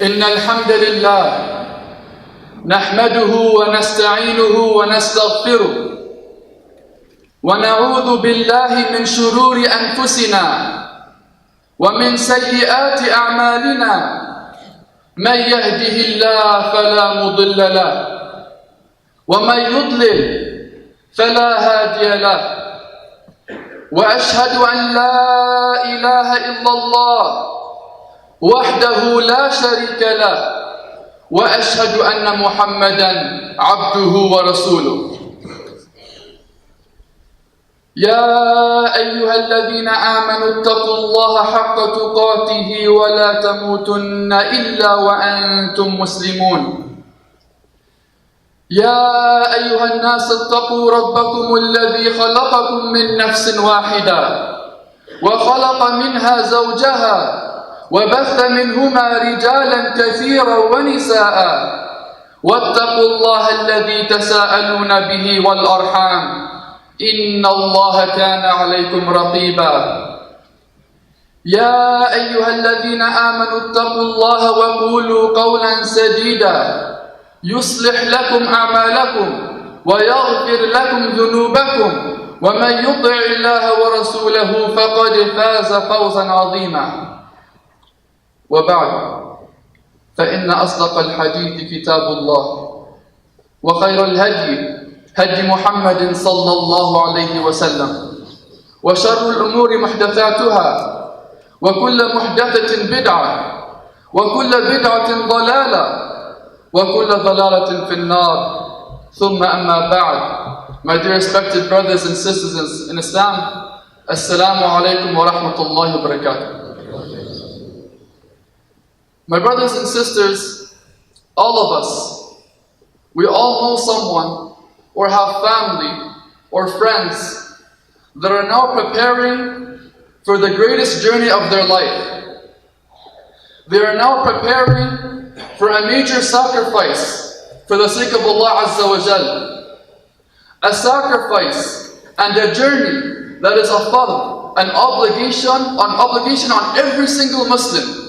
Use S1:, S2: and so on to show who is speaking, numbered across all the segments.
S1: إن الحمد لله نحمده ونستعينه ونستغفره ونعوذ بالله من شرور أنفسنا ومن سيئات أعمالنا من يهده الله فلا مضل له ومن يضلل فلا هادي له وأشهد أن لا إله إلا الله وحده لا شريك له وأشهد أن محمدا عبده ورسوله يا أيها الذين آمنوا اتقوا الله حق تقاته ولا تموتن إلا وأنتم مسلمون يا أيها الناس اتقوا ربكم الذي خلقكم من نفس واحدة وخلق منها زوجها وبث منهما رجالا كثيرا ونساء واتقوا الله الذي تساءلون به والأرحام إن الله كان عليكم رقيبا يا أيها الذين آمنوا اتقوا الله وقولوا قولا سديدا يصلح لكم أعمالكم ويغفر لكم ذنوبكم ومن يطع الله ورسوله فقد فاز فوزا عظيما وبعد فإن أصدق الحديث كتاب الله وخير الهدي هدي محمد صلى الله عليه وسلم وشر الأمور محدثاتها وكل محدثة بدعة وكل بدعة ضلالة وكل ضلالة في النار ثم أما بعد. My dear respected brothers and sisters in Islam, Assalamu alaikum wa rahmatullahi wa barakatuh. My brothers and sisters, all of us, we all know someone or have family or friends that are now preparing for the greatest journey of their life. They are now preparing for a major sacrifice for the sake of Allah Azza wa Jal. A sacrifice and a journey that is a fard, an obligation on every single Muslim.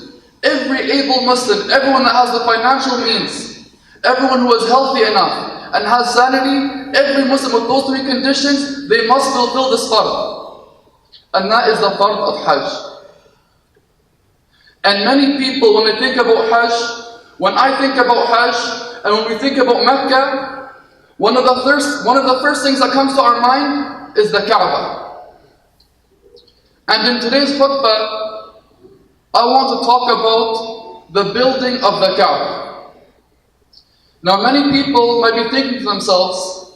S1: Every able Muslim, everyone that has the financial means, everyone who is healthy enough and has sanity, every Muslim with those three conditions, they must fulfill this fard. And that is the fard of Hajj. And many people, when they think about Hajj, when I think about Hajj, and when we think about Mecca, one of the first things that comes to our mind is the Kaa'ba. And in today's khutbah, I want to talk about the building of the Kaa'ba. Now many people might be thinking to themselves,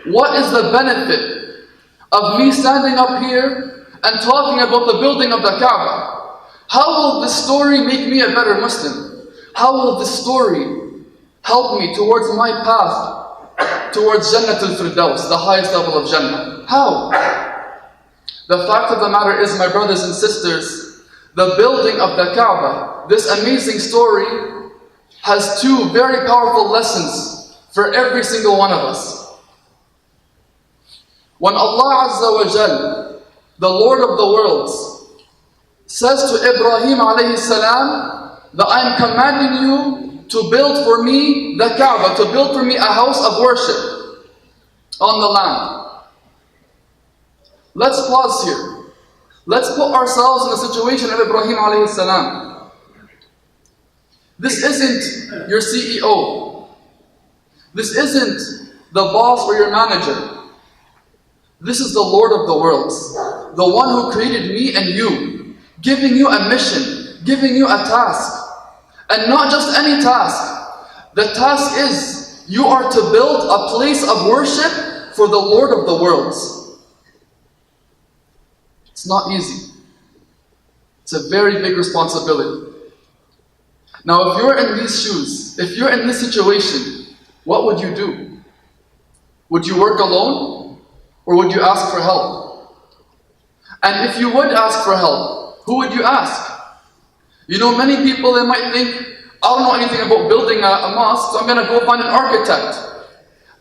S1: what is the benefit of me standing up here and talking about the building of the Kaa'ba? How will this story make me a better Muslim? How will this story help me towards my path towards Jannat al-Firdaus, the highest level of Jannah? How? The fact of the matter is, my brothers and sisters, the building of the Kaa'ba, this amazing story, has two very powerful lessons for every single one of us. When Allah Azza wa Jal, the Lord of the worlds, says to Ibrahim alayhi salam that I am commanding you to build for me the Kaa'ba, to build for me a house of worship on the land. Let's pause here. Let's put ourselves in the situation of Ibrahim alayhi salam. This isn't your CEO. This isn't the boss or your manager. This is the Lord of the worlds, the one who created me and you, giving you a mission, giving you a task. And not just any task. The task is, you are to build a place of worship for the Lord of the worlds. It's not easy. It's a very big responsibility. Now, if you're in these shoes, if you're in this situation, what would you do? Would you work alone? Or would you ask for help? And if you would ask for help, who would you ask? You know, many people, they might think, I don't know anything about building a mosque, so I'm going to go find an architect.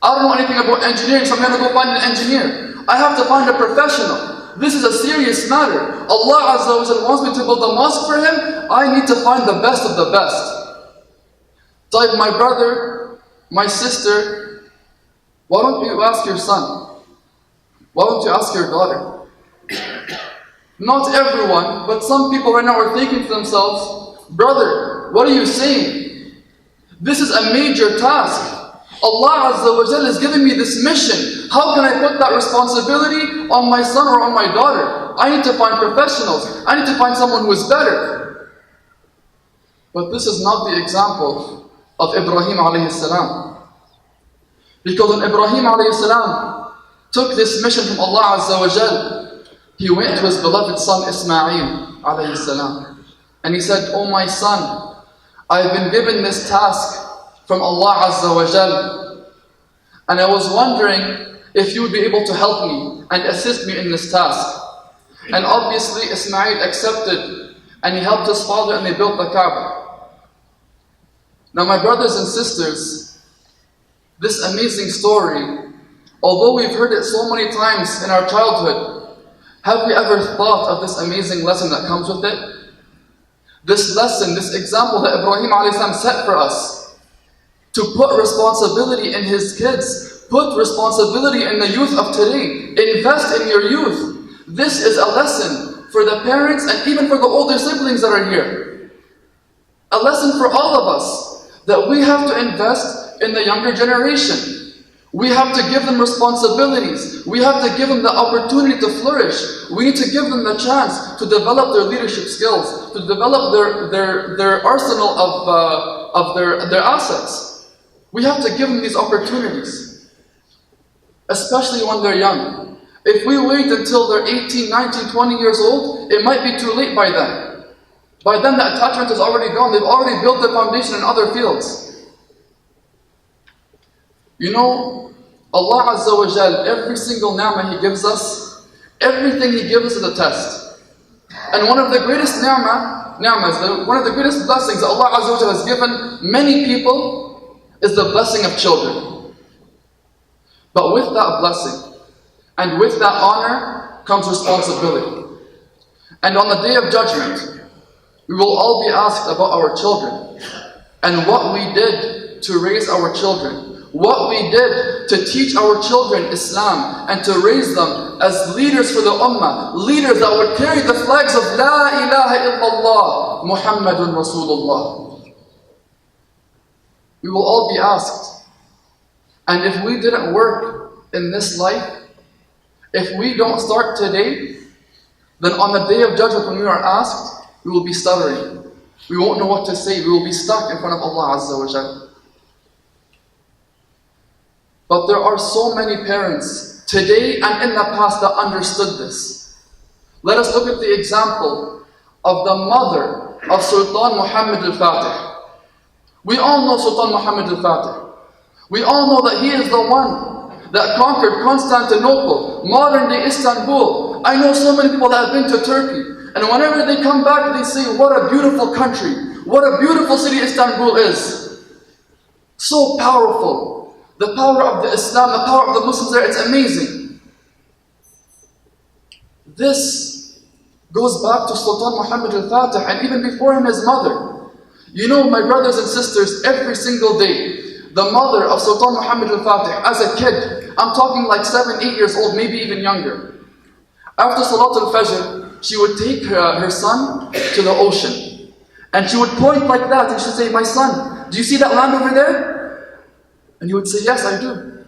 S1: I don't know anything about engineering, so I'm going to go find an engineer. I have to find a professional. This is a serious matter. Allah Azza wa Jalla wants me to build a mosque for Him. I need to find the best of the best. طيب, my brother, my sister, why don't you ask your son? Why don't you ask your daughter? Not everyone, but some people right now are thinking to themselves, brother, what are you saying? This is a major task. Allah Azza wa Jal is giving me this mission. How can I put that responsibility on my son or on my daughter? I need to find professionals. I need to find someone who is better. But this is not the example of Ibrahim alayhi salam. Because when Ibrahim alayhi salam took this mission from Allah Azza wa Jal, he went to his beloved son Ismail alayhi salam. And he said, "Oh my son, I've been given this task from Allah Azza wa Jal. And I was wondering if you would be able to help me and assist me in this task." And obviously Ismail accepted and he helped his father and they built the Kaa'ba. Now my brothers and sisters, this amazing story, although we've heard it so many times in our childhood, have we ever thought of this amazing lesson that comes with it? This lesson, this example that Ibrahim alayhi salam set for us, to put responsibility in his kids, put responsibility in the youth of today, invest in your youth. This is a lesson for the parents and even for the older siblings that are here. A lesson for all of us, that we have to invest in the younger generation. We have to give them responsibilities. We have to give them the opportunity to flourish. We need to give them the chance to develop their leadership skills, to develop their arsenal of their assets. We have to give them these opportunities, especially when they're young. If we wait until they're 18, 19, 20 years old, it might be too late by then. By then the attachment is already gone. They've already built their foundation in other fields. You know, Allah Azza wa Jal, every single ni'mah He gives us, everything He gives us is a test. And one of the greatest ni'mahs, one of the greatest blessings that Allah Azza wa Jal has given many people is the blessing of children. But with that blessing and with that honor comes responsibility. And on the Day of Judgment, we will all be asked about our children and what we did to raise our children, what we did to teach our children Islam and to raise them as leaders for the Ummah, leaders that would carry the flags of La ilaha illallah, Muhammadun Rasulullah. We will all be asked. And if we didn't work in this life, if we don't start today, then on the Day of Judgment when we are asked, we will be stuttering. We won't know what to say. We will be stuck in front of Allah Azza wa Jal. But there are so many parents today and in the past that understood this. Let us look at the example of the mother of Sultan Muhammad al-Fatih. We all know Sultan Muhammad al-Fatih. We all know that he is the one that conquered Constantinople, modern-day Istanbul. I know so many people that have been to Turkey. And whenever they come back, they say, what a beautiful country, what a beautiful city Istanbul is. So powerful. The power of the Islam, the power of the Muslims there, it's amazing. This goes back to Sultan Muhammad al-Fatih and even before him his mother. You know, my brothers and sisters, every single day, the mother of Sultan Muhammad al-Fatih, as a kid, I'm talking like 7, 8 years old, maybe even younger. After Salat al-Fajr, she would take her son to the ocean. And she would point like that and she'd say, "My son, do you see that land over there?" And he would say, "Yes, I do."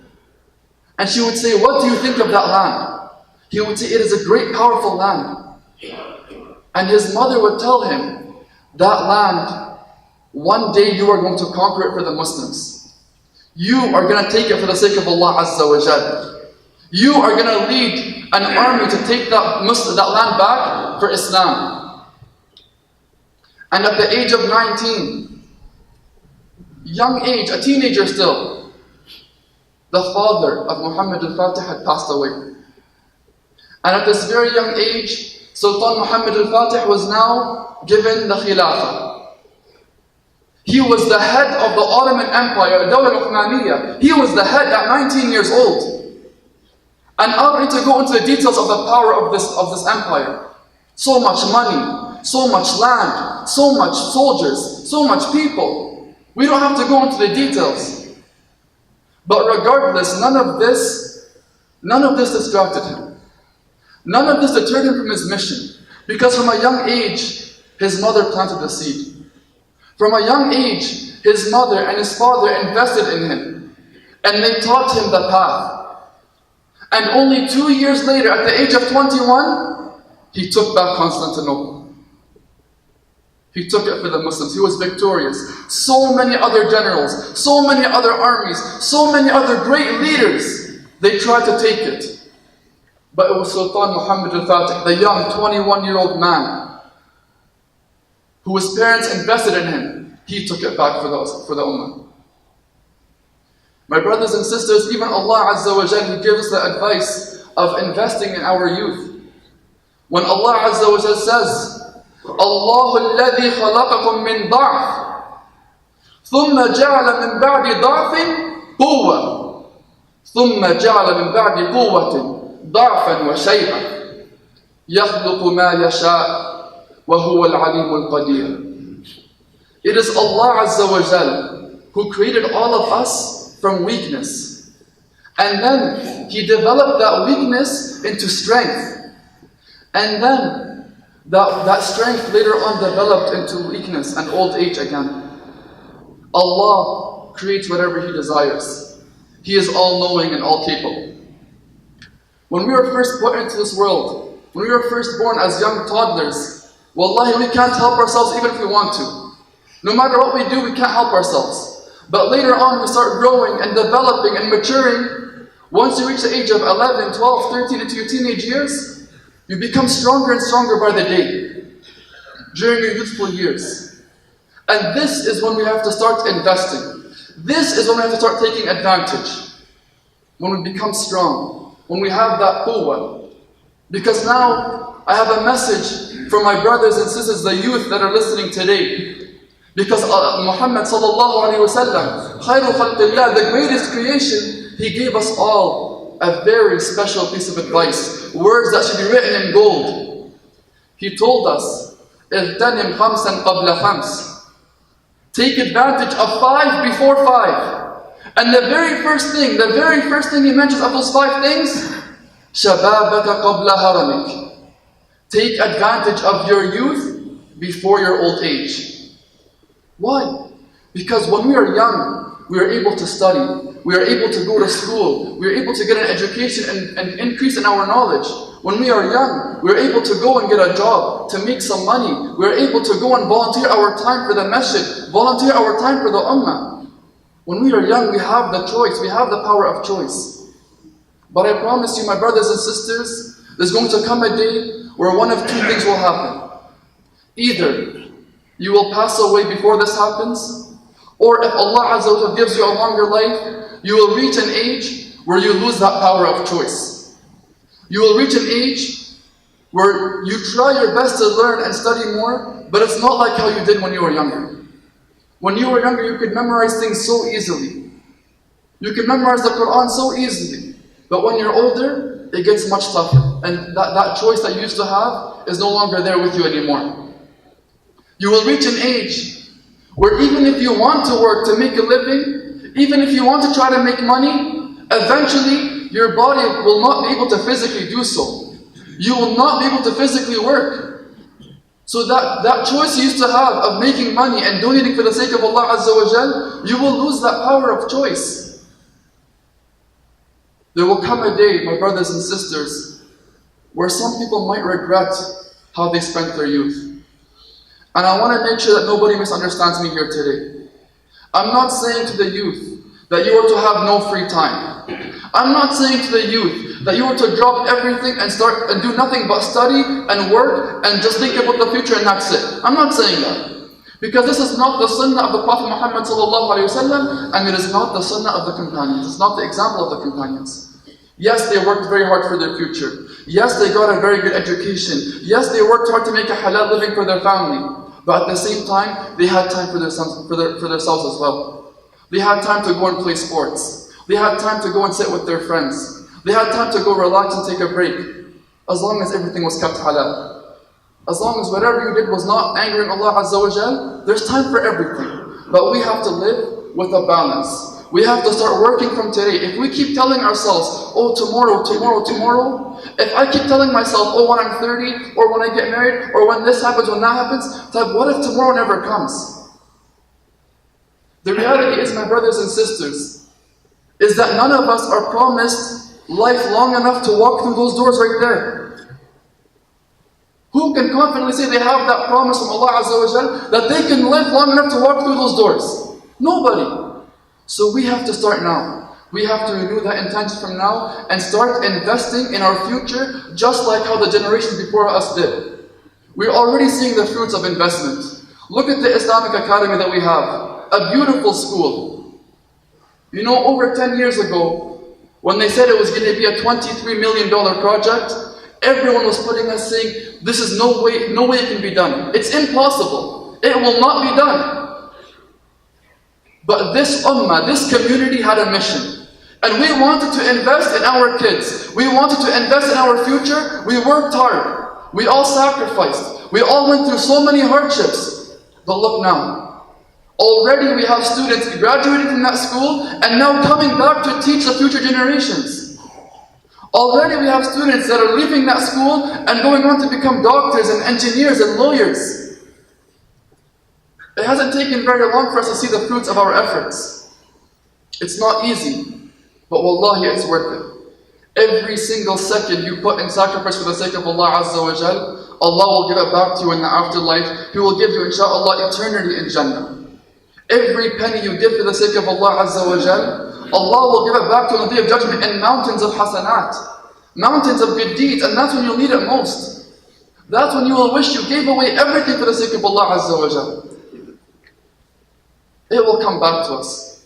S1: And she would say, "What do you think of that land?" He would say, "It is a great, powerful land." And his mother would tell him, "That land, one day you are going to conquer it for the Muslims. You are going to take it for the sake of Allah Azza wa Jal. You are going to lead an army to take that land back for Islam." And at the age of 19, young age, a teenager still, the father of Muhammad al-Fatih had passed away. And at this very young age, Sultan Muhammad al-Fatih was now given the Khilafah. He was the head of the Ottoman Empire, the Dawla al-Uthmaniyya. He was the head at 19 years old. And I don't need to go into the details of the power of this empire. So much money, so much land, so much soldiers, so much people. We don't have to go into the details. But regardless, none of this distracted him. None of this deterred him from his mission. Because from a young age, his mother planted the seed. From a young age, his mother and his father invested in him. And they taught him the path. And only 2 years later, at the age of 21, he took back Constantinople. He took it for the Muslims. He was victorious. So many other generals, so many other armies, so many other great leaders, they tried to take it. But it was Sultan Muhammad al-Fatih, the young 21-year-old man, who his parents invested in him. He took it back for the Ummah. My brothers and sisters, even Allah Azza wa Jal, He gives us the advice of investing in our youth. When Allah Azza wa Jal says, الله الذي خلقكم من ضعف ثم جعل من بعد ضعف قوة ثم جعل من بعد قوة ضعفا وشيبا يخلق ما يشاء وهو العليم القدير. It is Allah Azza wa Jal who created all of us from weakness. And then He developed that weakness into strength. And then that strength later on developed into weakness and old age again. Allah creates whatever He desires. He is all-knowing and all-capable. When we were first put into this world, when we were first born as young toddlers, wallahi, we can't help ourselves even if we want to. No matter what we do, we can't help ourselves. But later on, we start growing and developing and maturing. Once you reach the age of 11, 12, 13, into your teenage years, you become stronger and stronger by the day during your youthful years. And this is when we have to start investing. This is when we have to start taking advantage. When we become strong. When we have that quwwah. Because now I have a message for my brothers and sisters, the youth that are listening today. Because Muhammad sallallahu alayhi wa sallam, khayru khalqillah, the greatest creation, he gave us all a very special piece of advice. Words that should be written in gold. He told us, اغتنم خمسا قبل خمس. Take advantage of 5 before 5. And the very first thing he mentions of those 5 things, شبابك قبل هرمك. Take advantage of your youth before your old age. Why? Because when we are young, we are able to study. We are able to go to school. We are able to get an education and increase in our knowledge. When we are young, we are able to go and get a job, to make some money. We are able to go and volunteer our time for the masjid, volunteer our time for the ummah. When we are young, we have the choice. We have the power of choice. But I promise you, my brothers and sisters, there's going to come a day where one of 2 things will happen. Either you will pass away before this happens, or if Allah Azza wa Jalla gives you a longer life, you will reach an age where you lose that power of choice. You will reach an age where you try your best to learn and study more, but it's not like how you did when you were younger. When you were younger, you could memorize things so easily. You could memorize the Quran so easily. But when you're older, it gets much tougher. And that choice that you used to have is no longer there with you anymore. You will reach an age where even if you want to work to make a living, even if you want to try to make money, eventually your body will not be able to physically do so. You will not be able to physically work. So that choice you used to have of making money and donating for the sake of Allah Azza wa Jal, you will lose that power of choice. There will come a day, my brothers and sisters, where some people might regret how they spent their youth. And I want to make sure that nobody misunderstands me here today. I'm not saying to the youth that you are to have no free time. I'm not saying to the youth that you are to drop everything and start and do nothing but study and work and just think about the future and that's it. I'm not saying that. Because this is not the sunnah of the Prophet Muhammad ﷺ, and it is not the sunnah of the companions. It's not the example of the companions. Yes, they worked very hard for their future. Yes, they got a very good education. Yes, they worked hard to make a halal living for their family. But at the same time, they had time for themselves as well. They had time to go and play sports. They had time to go and sit with their friends. They had time to go relax and take a break. As long as everything was kept halal. As long as whatever you did was not angering Allah Azza wa Jal, there's time for everything. But we have to live with a balance. We have to start working from today. If we keep telling ourselves, oh, tomorrow, tomorrow, tomorrow, if I keep telling myself, oh, when I'm 30, or when I get married, or when this happens, when that happens, then what if tomorrow never comes? The reality is, my brothers and sisters, is that none of us are promised life long enough to walk through those doors right there. Who can confidently say they have that promise from Allah Azza wa Jal that they can live long enough to walk through those doors? Nobody. So we have to start now. We have to renew that intention from now and start investing in our future just like how the generations before us did. We're already seeing the fruits of investment. Look at the Islamic Academy that we have. A beautiful school. You know, over 10 years ago, when they said it was going to be a $23 million project, everyone was putting us saying, this is no way it can be done. It's impossible. It will not be done. But this ummah, this community had a mission. And we wanted to invest in our kids. We wanted to invest in our future. We worked hard. We all sacrificed. We all went through so many hardships. But look now. Already we have students graduating from that school and now coming back to teach the future generations. Already we have students that are leaving that school and going on to become doctors and engineers and lawyers. It hasn't taken very long for us to see the fruits of our efforts. It's not easy, but wallahi it's worth it. Every single second you put in sacrifice for the sake of Allah Azza wa Jal, Allah will give it back to you in the afterlife. He will give you, inshaAllah, eternity in Jannah. Every penny you give for the sake of Allah Azza wa Jal, Allah will give it back to you on the day of judgment in mountains of hasanat, mountains of good deeds, and that's when you'll need it most. That's when you will wish you gave away everything for the sake of Allah Azza wa Jal. It will come back to us.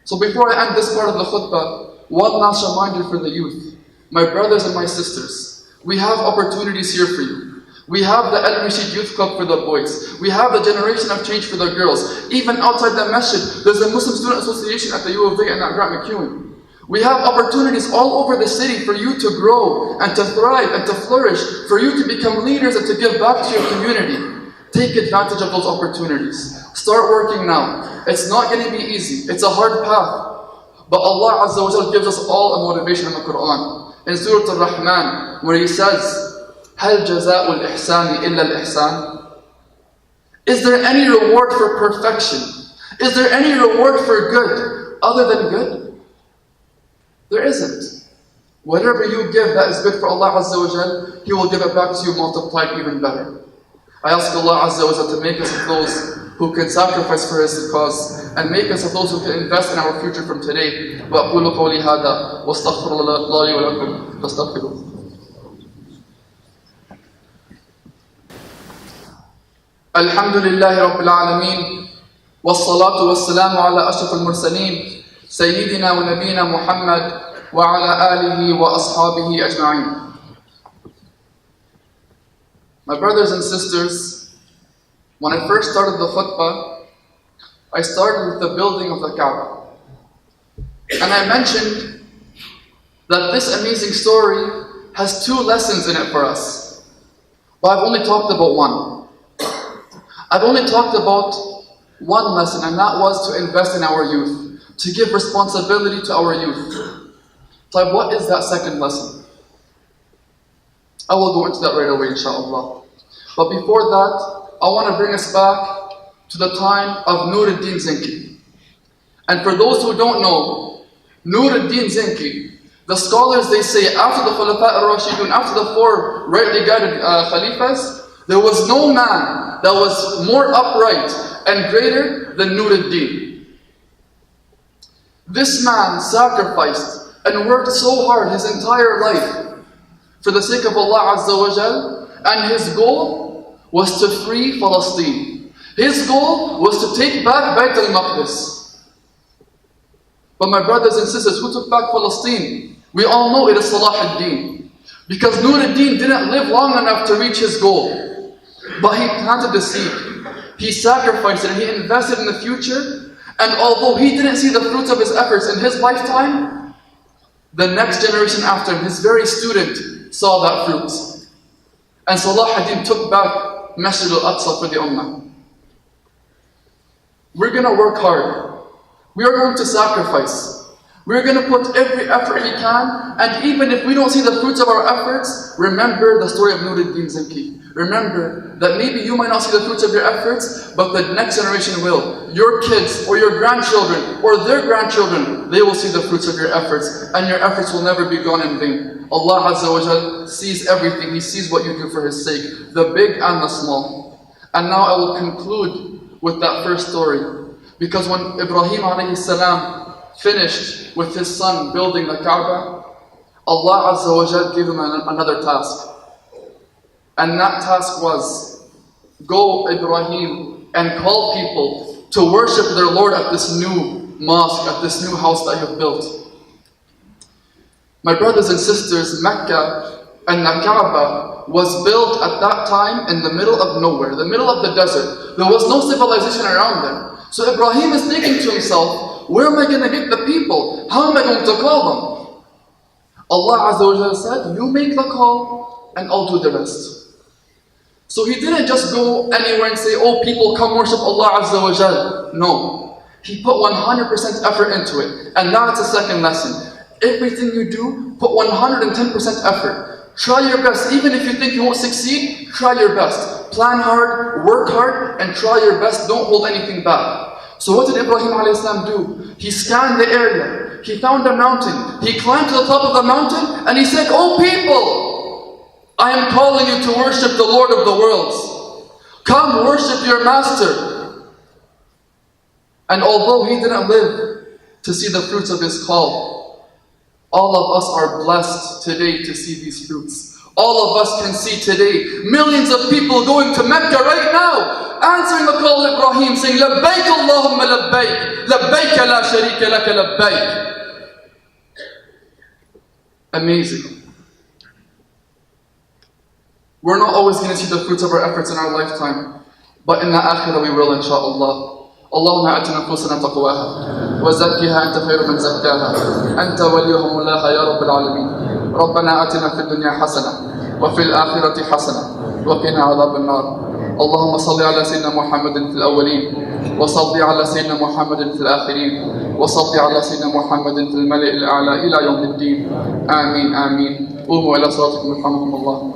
S1: So before I end this part of the khutbah, one last reminder for the youth. My brothers and my sisters, we have opportunities here for you. We have the Al-Rashid Youth Club for the boys. We have the Generation of Change for the girls. Even outside the masjid, there's a Muslim Student Association at the U of A and at Grant McEwen. We have opportunities all over the city for you to grow and to thrive and to flourish, for you to become leaders and to give back to your community. Take advantage of those opportunities. Start working now. It's not going to be easy. It's a hard path. But Allah Azza wa Jal gives us all a motivation in the Quran. In Surah Al-Rahman, where He says, هَلْ جَزَاءُ الْإِحْسَانِ إِلَّا الْإِحْسَانِ? Is there any reward for perfection? Is there any reward for good other than good? There isn't. Whatever you give that is good for Allah Azza wa Jal, He will give it back to you multiplied even better. I ask Allah Azza wa Jal to make us of those who can sacrifice for His cause, and make us of those who can invest in our future from today. وَأَقُولُ قَوْلِي هَذَا وَاسْتَغْفِرُ اللَّهَ لِي وَلَكُمْ فَاسْتَغْفِرُوهُ. الحمد لله رب العالمين والصلاة والسلام على أشرف المرسلين سيدنا ونبينا محمد وعلى آله وأصحابه أجمعين. My brothers and sisters, when I first started the khutbah, I started with the building of the Kaa'ba. And I mentioned that this amazing story has two lessons in it for us. But I've only talked about one. I've only talked about one lesson, and that was to invest in our youth, to give responsibility to our youth. So what is that second lesson? I will go into that right away, inshaAllah. But before that, I want to bring us back to the time of Nuruddin Zinki. And for those who don't know, Nuruddin Zinki, the scholars, they say after the Khulafa al-Rashidun, after the four rightly guided Khalifas, there was no man that was more upright and greater than Nuruddin. This man sacrificed and worked so hard his entire life for the sake of Allah Azza wa Jal, and his goal was to free Palestine. His goal was to take back Bayt al-Maqdis. But my brothers and sisters, who took back Palestine? We all know it is Salah ad-Din. Because Nuruddin didn't live long enough to reach his goal. But he planted the seed. He sacrificed it and he invested in the future. And although he didn't see the fruits of his efforts in his lifetime, the next generation after him, his very student, saw that fruit. And Salah ad-Din took back Masjid al-Aqsa for the Ummah. we're going to work hard. We are going to sacrifice. We're going to put every effort we can, and even if we don't see the fruits of our efforts, remember the story of Nuruddin Zinki. Remember that maybe you might not see the fruits of your efforts, but the next generation will. Your kids, or your grandchildren, or their grandchildren, they will see the fruits of your efforts, and your efforts will never be gone in vain. Allah Azza wa Jal sees everything. He sees what you do for His sake, the big and the small. And now I will conclude with that first story, because when Ibrahim alayhi salam finished with his son building the Kaa'ba, Allah Azza wa Jal gave him another task. And that task was, go Ibrahim and call people to worship their Lord at this new mosque, at this new house that you have built. My brothers and sisters, Mecca and the Kaa'ba was built at that time in the middle of nowhere, the middle of the desert. There was no civilization around them. So Ibrahim is thinking to himself, where am I going to get the people? How am I going to call them? Allah Azza wa Jalla said, you make the call and I'll do the rest. So he didn't just go anywhere and say, oh people, come worship Allah Azza wa Jalla. No. He put 100% effort into it. And that's the second lesson. Everything you do, put 110% effort. Try your best. Even if you think you won't succeed, try your best. Plan hard, work hard, and try your best. Don't hold anything back. So what did Ibrahim alayhi salam do? He scanned the area. He found a mountain. He climbed to the top of the mountain and he said, oh people, I am calling you to worship the Lord of the worlds. Come worship your master. And although he didn't live to see the fruits of his call, all of us are blessed today to see these fruits. All of us can see today millions of people going to Mecca right now, answering the call of Ibrahim, saying, Labbaik Allahumma labbaik, labbaik la sharika laka labbaik. Amazing. We're not always going to see the fruits of our efforts in our lifetime, but in the akhirah we will, inshaAllah. اللهم آت نفوسنا تقواها وزكها أنت خير من زكاها أنت وليها مولاها يا رب العالمين. ربنا آتنا في الدنيا حسنة وفي الآخرة حسنة وقنا عذاب النار. اللهم صل على سيدنا محمد في الأولين وصل على سيدنا محمد في الآخرين وصل على سيدنا محمد في الملأ الأعلى إلى يوم الدين. آمين آمين. قوموا إلى صلاتكم يرحمكم الله.